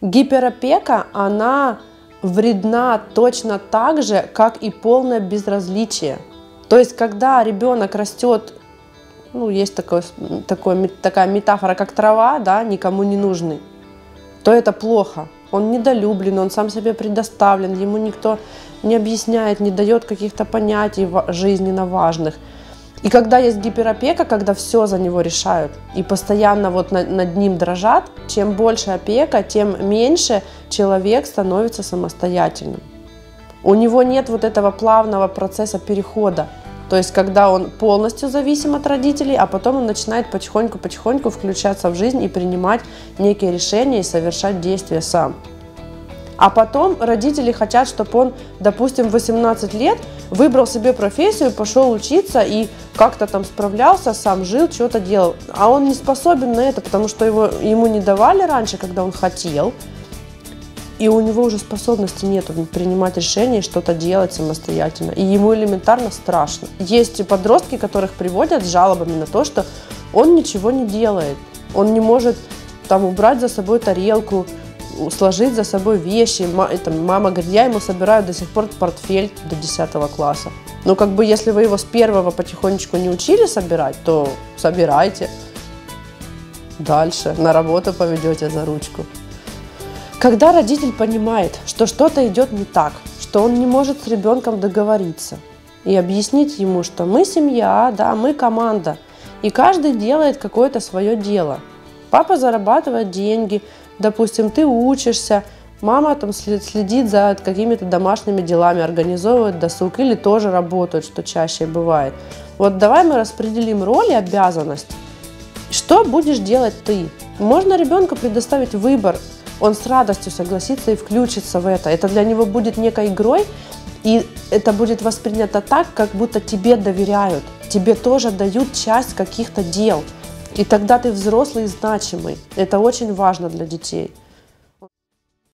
Гиперопека, она вредна точно так же, как и полное безразличие. То есть, когда ребенок растет, есть такая метафора, как трава, да, никому не нужный, то это плохо. Он недолюблен, он сам себе предоставлен, ему никто не объясняет, не дает каких-то понятий жизненно важных. И когда есть гиперопека, когда все за него решают и постоянно над ним дрожат, чем больше опека, тем меньше человек становится самостоятельным. У него нет этого плавного процесса перехода. То есть, когда он полностью зависим от родителей, а потом он начинает потихоньку включаться в жизнь и принимать некие решения и совершать действия сам. А потом родители хотят, чтобы он, допустим, в 18 лет выбрал себе профессию, пошел учиться и как-то там справлялся, сам жил, что-то делал. А он не способен на это, потому что ему не давали раньше, когда он хотел. И у него уже способности нет принимать решения и что-то делать самостоятельно. И ему элементарно страшно. Есть подростки, которых приводят с жалобами на то, что он ничего не делает. Он не может убрать за собой тарелку, сложить за собой вещи. Мама говорит, я ему собираю до сих пор портфель до 10 класса. Но если вы его с первого потихонечку не учили собирать, то собирайте. Дальше на работу поведете за ручку. Когда родитель понимает, что что-то идет не так, что он не может с ребенком договориться и объяснить ему, что мы семья, да, мы команда, и каждый делает какое-то свое дело. Папа зарабатывает деньги, допустим, ты учишься, мама следит за какими-то домашними делами, организовывает досуг или тоже работает, что чаще бывает. Давай мы распределим роль и обязанность. Что будешь делать ты? Можно ребенку предоставить выбор. Он с радостью согласится и включится в это. Это для него будет некой игрой, и это будет воспринято так, как будто тебе доверяют. Тебе тоже дают часть каких-то дел. И тогда ты взрослый и значимый. Это очень важно для детей.